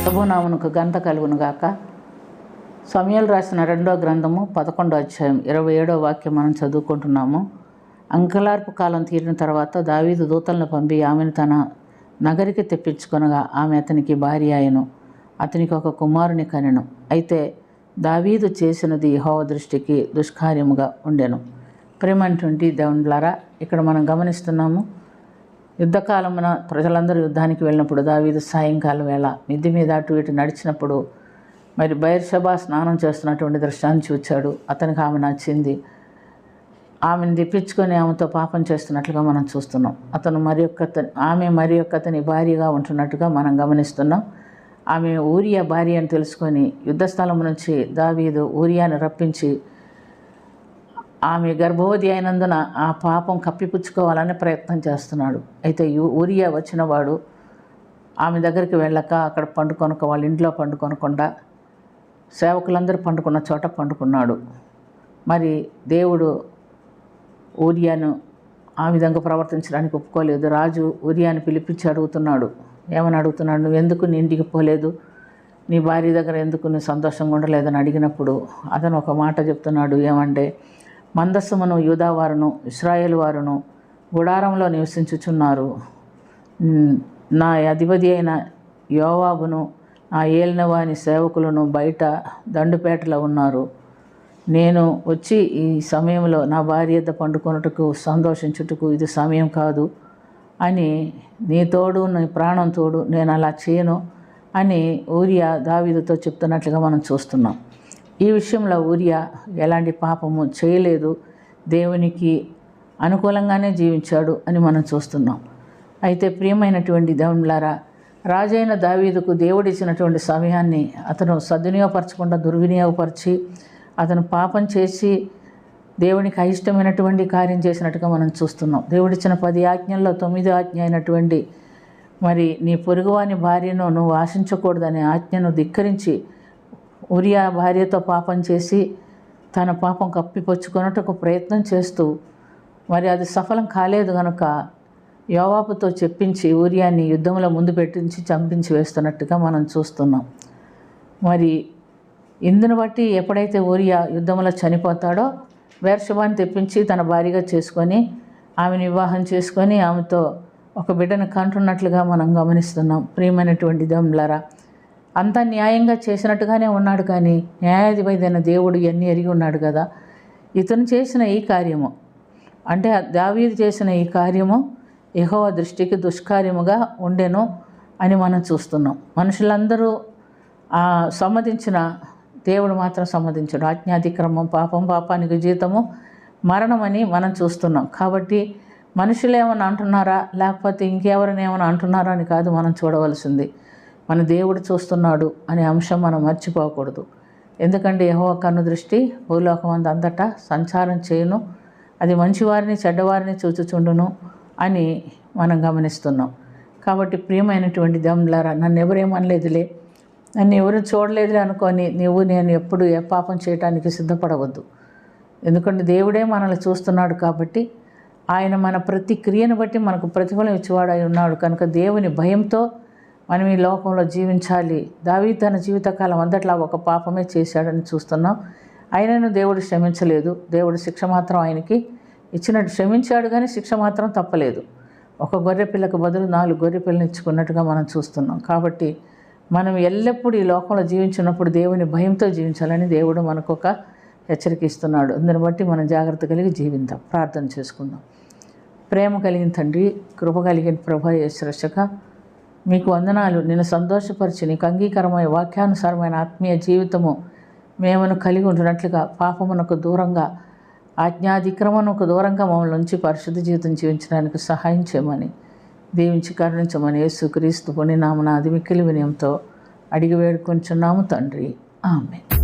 ప్రభునామమునకు ఘనత కలుగును గాక. సమూయేలు రాసిన 2వ గ్రంథము 11వ అధ్యాయం 27వ వాక్యం మనం చదువుకుంటున్నాము. అంకలార్పు కాలం తీరిన తర్వాత దావీదు దూతలను పంపి ఆమెను తన నగరికి తెప్పించుకొనగా ఆమె అతనికి భార్య అయ్యెను. అతనికి ఒక కుమారుని కనెను. అయితే దావీదు చేసినది యెహోవా దృష్టికి దుష్కార్యముగా ఉండెను. ప్రేమైనటువంటి దేవునిలారా, ఇక్కడ మనం గమనిస్తున్నాము, యుద్ధకాలమున ప్రజలందరూ యుద్ధానికి వెళ్ళినప్పుడు దావీదు సాయంకాలం వేళ మిద్ది మీద అటు ఇటు నడిచినప్పుడు మరి బయర్షెబా స్నానం చేస్తున్నటువంటి దృశ్యాన్ని చూచాడు. అతనికి ఆమె నచ్చింది. ఆమెను తెప్పించుకొని ఆమెతో పాపం చేస్తున్నట్లుగా మనం చూస్తున్నాం. ఆమె మరి అతని భార్యగా ఉంటున్నట్టుగా మనం గమనిస్తున్నాం. ఆమె ఊరియా భార్య అని తెలుసుకొని యుద్ధస్థలం నుంచి దావీదు ఊరియాను రప్పించి ఆమె గర్భవతి అయినందున ఆ పాపం కప్పిపుచ్చుకోవాలని ప్రయత్నం చేస్తున్నాడు. అయితే ఊరియా వచ్చినవాడు ఆమె దగ్గరికి వెళ్ళక అక్కడ పండుకొనక, వాళ్ళ ఇంట్లో పండుకొనకుండా సేవకులందరూ పండుకున్న చోట పండుకున్నాడు. మరి దేవుడు ఊరియాను ఆ విధంగా ప్రవర్తించడానికి ఒప్పుకోలేదు. రాజు ఊరియాను పిలిపించి అడుగుతున్నాడు. ఏమని అడుగుతున్నాడు? నువ్వెందుకు నీ ఇంటికి పోలేదు? నీ భార్య దగ్గర ఎందుకు నువ్వు సంతోషంగా ఉండలేదని అడిగినప్పుడు అతను ఒక మాట చెప్తున్నాడు. ఏమంటే, మందస్సమును యూదావారును ఇశ్రాయేలు వారును గుడారంలో నివసించుచున్నారు. నా అధిపతి అయిన యోవాబును నా ఏలినవాని సేవకులను బయట దండుపేటలో ఉన్నారు. నేను వచ్చి ఈ సమయంలో నా భార్య యొద్ద పండుకొనుటకు సంతోషించుటకు ఇది సమయం కాదు అని, నీ తోడు నీ ప్రాణం తోడు నేను అలా చేయను అని ఊరియా దావీదుతో చెప్తున్నట్లుగా మనం చూస్తున్నాం. ఈ విషయంలో ఊరియా ఎలాంటి పాపము చేయలేదు, దేవునికి అనుకూలంగానే జీవించాడు అని మనం చూస్తున్నాం. అయితే ప్రియమైనటువంటి దేవునిలారా, రాజైన దావీదుకు దేవుడిచ్చినటువంటి సమయాన్ని అతను సద్వినియోగపరచకుండా దుర్వినియోగపరిచి అతను పాపం చేసి దేవునికి అయిష్టమైనటువంటి కార్యం చేసినట్టుగా మనం చూస్తున్నాం. దేవుడిచ్చిన 10 ఆజ్ఞల్లో 9వ ఆజ్ఞ అయినటువంటి మరి నీ పొరుగువాని భార్యను నువ్వు ఆశించకూడదనే ఆజ్ఞను ధిక్కరించి ఊరియా భార్యతో పాపం చేసి తన పాపం కప్పిపుచ్చుకొనుటకు ప్రయత్నం చేస్తూ మరి అది సఫలం కాలేదు కనుక యోవాబుతో చెప్పించి ఊరియాని యుద్ధంలో ముందు పెట్టించి చంపించి వేస్తున్నట్టుగా మనం చూస్తున్నాం. మరి ఇందును బట్టి ఎప్పుడైతే ఊరియా యుద్ధంలో చనిపోతాడో బెర్షెబాని తెప్పించి తన భార్యగా చేసుకొని ఆమెను వివాహం చేసుకొని ఆమెతో ఒక బిడ్డను కంటున్నట్లుగా మనం గమనిస్తున్నాం. ప్రియమైనటువంటి దేవునిలారా, అంతా న్యాయంగా చేసినట్టుగానే ఉన్నాడు, కానీ న్యాయాధిపతి అయిన దేవుడు ఇవన్నీ ఎరిగి ఉన్నాడు కదా. ఇతను చేసిన ఈ కార్యము అంటే దావీదు చేసిన ఈ కార్యము యెహోవా దృష్టికి దుష్కార్యముగా ఉండెను అని మనం చూస్తున్నాం. మనుషులందరూ సమ్మతించిన దేవుడు మాత్రం సమ్మతించడు. ఆజ్ఞాతిక్రమం పాపానికి జీతము మరణమని మనం చూస్తున్నాం. కాబట్టి మనుషులు ఏమైనా అంటున్నారా లేకపోతే ఇంకెవరైనా ఏమైనా అంటున్నారా అని కాదు మనం చూడవలసింది, మన దేవుడు చూస్తున్నాడు అనే అంశం మనం మర్చిపోకూడదు. ఎందుకంటే యెహోవా కన్ను దృష్టి భూలోకమందు అంతటా సంచారం చేయును, అది మంచివారిని చెడ్డవారిని చూచుచుండును అని మనం గమనిస్తున్నాం. కాబట్టి ప్రియమైనటువంటి దేవునిలారా, నన్ను ఎవరేమనలేదులే, నన్ను ఎవరు చూడలేదులే అనుకొని నేను ఎప్పుడు ఏ పాపం చేయడానికి సిద్ధపడవద్దు. ఎందుకంటే దేవుడే మనల్ని చూస్తున్నాడు కాబట్టి ఆయన మన ప్రతి క్రియను బట్టి మనకు ప్రతిఫలం ఇచ్చేవాడై ఉన్నాడు కనుక దేవుని భయంతో మనం ఈ లోకంలో జీవించాలి. దావీదు తన జీవితకాలం అంతట్లా ఒక పాపమే చేశాడని చూస్తున్నాం. ఆయనను దేవుడు క్షమించలేదు. దేవుడు శిక్ష మాత్రం ఆయనకి ఇచ్చినట్టు క్షమించాడు, కానీ శిక్ష మాత్రం తప్పలేదు. ఒక గొర్రె పిల్లకు బదులు 4 గొర్రె పిల్లని ఇచ్చుకున్నట్టుగా మనం చూస్తున్నాం. కాబట్టి మనం ఎల్లప్పుడూ ఈ లోకంలో జీవించినప్పుడు దేవుని భయంతో జీవించాలని దేవుడు మనకు ఒక హెచ్చరిక ఇస్తున్నాడు. అందుని బట్టి మనం జాగ్రత్త కలిగి జీవిద్దాం. ప్రార్థన చేసుకుందాం. ప్రేమ కలిగిన తండ్రి, కృప కలిగిన ప్రభా యేసు రక్షక, మీకు వందనాలు. నేను సంతోషపరిచి నీకు అంగీకారమైన వాక్యానుసారమైన ఆత్మీయ జీవితము మేమును కలిగి ఉంటున్నట్లుగా పాపమునకు దూరంగా ఆజ్ఞాతిక్రమణకు దూరంగా మమ్మల్ని ఉంచి పరిశుద్ధ జీవితం జీవించడానికి సహాయం చేయమని దీవించి కరుణించమని యేసుక్రీస్తు పుణ్యనామమున అతి మిక్కిలి వినయంతో అడిగి వేడుకొంచున్నాము తండ్రి. ఆమేన్.